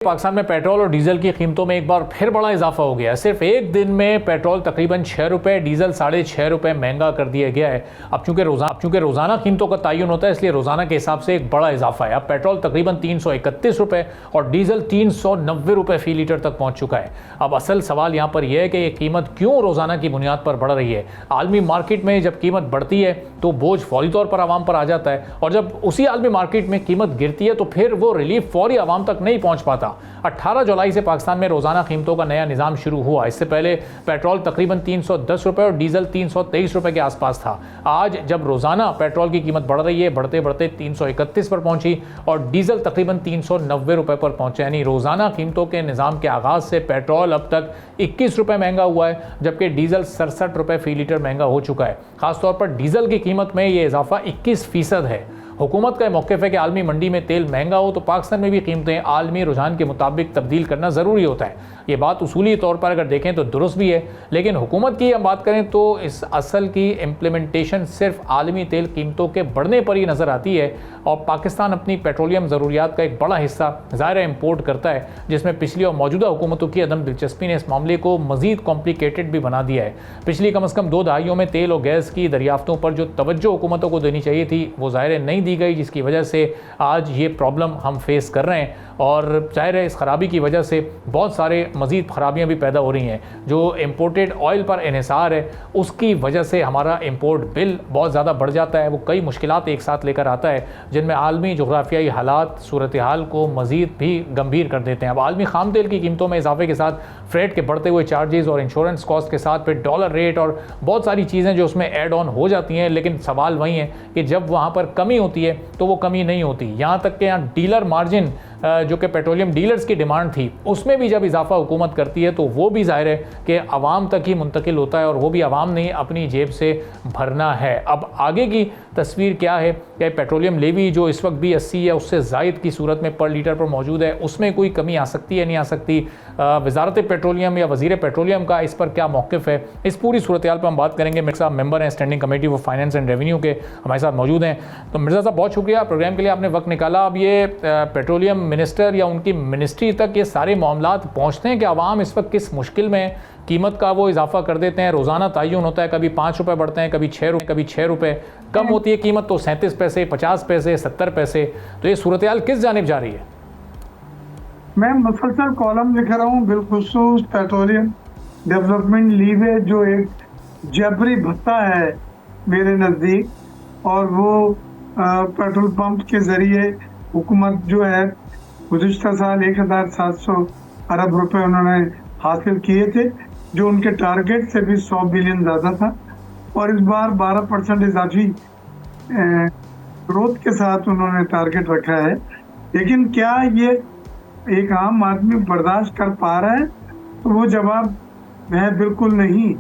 पाकिस्तान में पेट्रोल और डीजल की कीमतों में एक बार फिर बड़ा इजाफा हो गया है। सिर्फ एक दिन में पेट्रोल तकरीबन 6 रुपये, डीजल 6.5 रुपये महंगा कर दिया गया है। अब चूंकि रोज़ाना कीमतों का तयन होता है, इसलिए रोज़ाना के हिसाब से एक बड़ा इजाफा है। अब पेट्रोल तकरीबन 331 रुपये और डीजल 390 रुपये फ़ी लीटर तक पहुँच चुका है। अब असल सवाल यहाँ पर यह है कि ये कीमत क्यों रोज़ाना की बुनियाद पर बढ़ रही है। आलमी मार्केट में जब कीमत बढ़ती है तो बोझ फौरी तौर पर आवाम पर आ जाता है, और जब उसी आलमी मार्केट में कीमत गिरती है तो फिर वो रिलीफ फौरी आवाम तक नहीं पहुँच पाता। 18 जुलाई से पाकिस्तान में रोज़ाना कीमतों का नया निज़ाम शुरू हुआ। इससे पहले पेट्रोल तकरीबन 310 रुपये और डीजल 323 रुपये के आसपास था। आज जब रोज़ाना पेट्रोल की कीमत बढ़ रही है, बढ़ते बढ़ते 331 पर पहुंची और डीजल तकरीबन 390 रुपये पर पहुंचे। यानी रोज़ाना कीमतों के निज़ाम के आगाज़ से पेट्रोल अब तक 21 रुपये महंगा हुआ है, जबकि डीजल 67 रुपये फ़ी लीटर महंगा हो चुका है। खासतौर पर डीजल की कीमत में ये इजाफा 21% है। हुकूमत का मौक़िफ़ है कि आलमी मंडी में तेल महंगा हो तो पाकिस्तान में भी कीमतें आलमी रुझान के मुताबिक तब्दील करना ज़रूरी होता है। ये बात उसूली तौर पर अगर देखें तो दुरुस्त भी है, लेकिन हुकूमत की हम बात करें तो इस असल की इम्प्लीमेंटेशन सिर्फ आलमी तेल कीमतों के बढ़ने पर ही नज़र आती है। और पाकिस्तान अपनी पेट्रोलियम ज़रूरियात का एक बड़ा हिस्सा ज़ाहिर इम्पोर्ट करता है, जिसमें पिछली और मौजूदा हुकूमतों की अदम दिलचस्पी ने इस मामले को मज़ीद कॉम्प्लिकेटेड भी बना दिया है। पिछली कम अज़ कम 2 दहाइयों में तेल और गैस की दरियाफ्तों पर जो तवज्जो हुकूमतों को देनी चाहिए थी वो ज़ाहिर नहीं दी गई, जिसकी वजह से आज ये प्रॉब्लम हम फेस कर रहे हैं। और जाहिर है इस ख़राबी की वजह से बहुत सारे मज़ीद ख़राबियाँ भी पैदा हो रही हैं। जो इम्पोर्टेड ऑयल पर इन्हिसार है उसकी वजह से हमारा इम्पोर्ट बिल बहुत ज़्यादा बढ़ जाता है। वो कई मुश्किलात एक साथ लेकर आता है, जिनमें आलमी जोग्राफियाई हालात सूरत हाल को मज़ीद भी गंभीर कर देते हैं। अब आलमी खाम तेल की कीमतों में इजाफे के साथ फ्रेट के बढ़ते हुए चार्जेस और इंश्योरेंस कॉस्ट के साथ फिर डॉलर रेट और बहुत सारी चीज़ें जो उसमें ऐड ऑन हो जाती हैं। लेकिन सवाल वही है कि जब वहाँ पर कमी होती है तो वो कमी नहीं होती। यहाँ तक कि यहाँ डीलर मार्जिन जो कि पेट्रोलियम डीलर्स की डिमांड थी, उसमें भी जब इजाफा हुकूमत करती है तो वो भी ज़ाहिर है कि आवाम तक ही मुंतकिल होता है, और वो भी आवाम ने अपनी जेब से भरना है। अब आगे की तस्वीर क्या है कि पेट्रोलियम लेवी जो इस वक्त भी 80 या उससे ज़ायद की सूरत में पर लीटर पर मौजूद है, उसमें कोई कमी आ सकती है नहीं आ सकती। वज़ारत पेट्रोलियम या वज़ीर पेट्रोलियम का इस पर क्या मौक़िफ़ है, इस पूरी सूरत हाल पर हम बात करेंगे। मेरे साथ मेंबर हैं standing committee of finance and revenue के, हमारे साथ मौजूद हैं। तो मिर्ज़ा साहब बहुत शुक्रिया प्रोग्राम के लिए, आपने वक्त निकाला। अब ये पेट्रोलियम मिनिस्टर या उनकी मिनिस्ट्री तक ये सारे मामलात पहुँचते हैं कि आवाम इस वक्त किस मुश्किल में, कीमत का वो इजाफा कर देते हैं। रोज़ाना तयन होता है, कभी 5 रुपये बढ़ते हैं, कभी 6 रुपये कम होती है कीमत तो 37 पैसे, 50 पैसे, 70 पैसे। तो ये सूरत हाल किस जानिब जा रही है? मैं मुसलसल कॉलम लिख रहा हूँ बिलखुसूस पेट्रोलियम डेवलपमेंट लीवे, जो एक जबरी भत्ता है मेरे नज़दीक, और वो पेट्रोल पंप के ज़रिए हुकूमत जो है गुज़िश्ता साल 1700 अरब रुपए उन्होंने हासिल किए थे, जो उनके टारगेट से भी 100 बिलियन ज़्यादा था। और इस बार 12% इजाफी ग्रोथ के साथ उन्होंने टारगेट रखा है। लेकिन क्या ये एक आम आदमी बर्दाश्त कर पा रहा है? तो वो जवाब है बिल्कुल नहीं।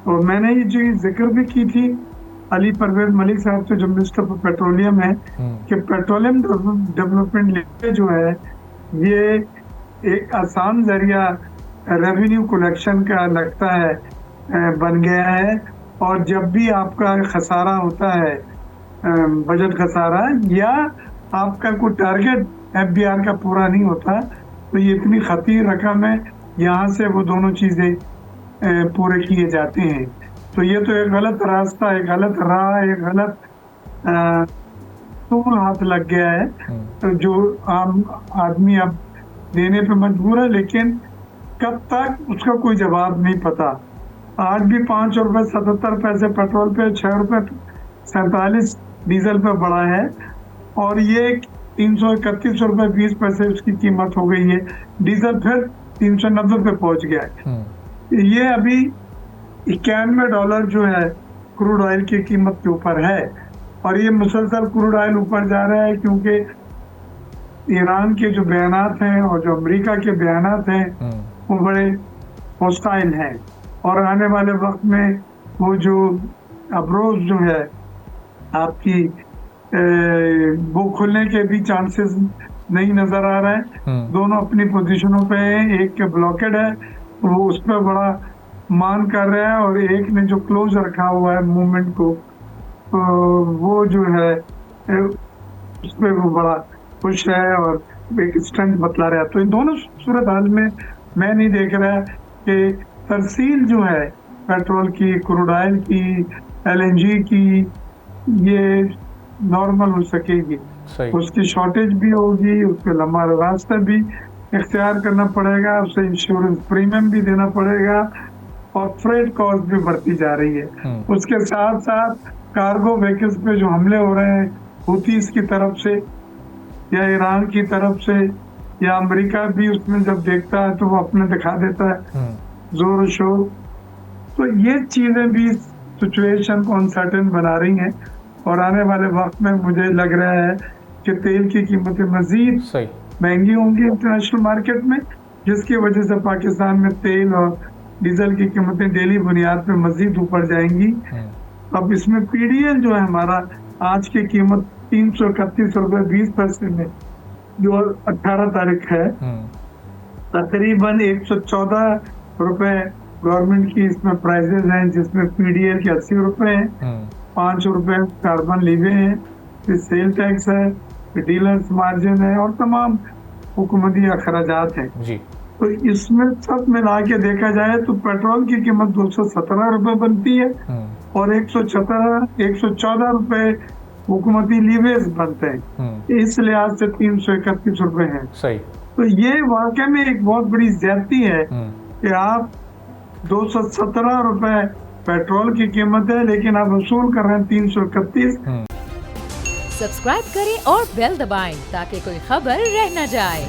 और मैंने ये जो जिक्र भी की थी अली परवेज मलिक साहब से, जो मिनिस्टर फॉर पेट्रोलियम है, कि पेट्रोलियम डेवलपमेंट लिमिटेड जो है ये एक आसान जरिया रेवेन्यू कलेक्शन का लगता है बन गया है। और जब भी आपका खसारा होता है, बजट खसारा, या आपका कोई टारगेट एफबीआर का पूरा नहीं होता, तो ये इतनी खतीर रकम है, यहाँ से वो दोनों चीज़ें पूरे किए जाते हैं। तो ये तो एक गलत रास्ता, एक गलत राह, एक गलत टूल हाथ लग गया है, तो जो आम आदमी अब देने पे मजबूर है। लेकिन कब तक, उसका कोई जवाब नहीं पता। आज भी 5 रुपये 77 पैसे पेट्रोल पे, 6 रुपये 47 डीजल पे बढ़ा है, और ये 331 रुपये 20 पैसे उसकी कीमत हो गई है। डीजल फिर 390 पे पहुंच गया है। ये अभी $91 जो है क्रूड ऑयल की कीमत के ऊपर है, और ये मुसलसल क्रूड ऑयल ऊपर जा रहा है, क्योंकि ईरान के जो बयानात हैं और जो अमेरिका के बयानात हैं वो बड़े हॉस्टाइल हैं। और आने वाले वक्त में वो जो अब्रोज जो है आपकी वो खुलने के भी चांसेस नहीं नजर आ रहे हैं। दोनों अपनी पोजीशनों पे हैं, एक के ब्लॉकेड है, वो उस पर बड़ा मान कर रहा है, और एक ने जो क्लोज रखा हुआ है मूवमेंट को, वो जो है उस पर वो बड़ा खुश है। और एक स्ट्रेंथ बतला रहा है। तो इन दोनों सूरत हाल में मैं नहीं देख रहा कि तरसील जो है पेट्रोल की, क्रूड ऑयल की, LNG की, ये नॉर्मल हो सकेगी। सही। उसकी शॉर्टेज भी होगी, उसके लंबा रास्ता भी इख्तियार करना पड़ेगा, उसे इंश्योरेंस प्रीमियम भी देना पड़ेगा और फ्रेट कॉस्ट भी बढ़ती जा रही है। उसके साथ साथ कार्गो व्हीकल्स पे जो हमले हो रहे हैं हुतीस की तरफ से या ईरान की तरफ से या अमेरिका भी उसमें जब देखता है तो वो अपने दिखा देता है जोर शोर। तो ये चीजें भी सिचुएशन को अनसर्टेन बना रही हैं और आने वाले वक्त में मुझे लग रहा है कि तेल की कीमतें मजीद सही महंगी होंगी इंटरनेशनल मार्केट में, जिसकी वजह से पाकिस्तान में तेल और डीजल की कीमतें डेली बुनियाद पे मजीद ऊपर जाएंगी। अब इसमें PDL जो है हमारा आज की कीमत 331 रुपए 20 पैसे में जो 18 तारीख है, तकरीबन 114 रुपए गवर्नमेंट की इसमें प्राइसेस हैं, जिसमें PDL के 80 रुपए हैं, 5 रुपए कार्बन लीवे हैं, फिर सेल टैक्स है, फिर डीलर्स मार्जिन है और तमाम हुकूमती अखराजात हैं जी। तो इसमें सब मिला के देखा जाए तो पेट्रोल की कीमत 217 रुपए बनती है और 114 रुपए हुकूमती लीवेज बनते हैं। इस लिहाज से 331 रुपए हैं। सही। तो ये वाकई में एक बहुत बड़ी ज्यादती है कि आप 217 रुपए पेट्रोल की कीमत है लेकिन आप वसूल कर रहे हैं 331। सब्सक्राइब करें और बेल दबाएं ताकि कोई खबर रह न जाए।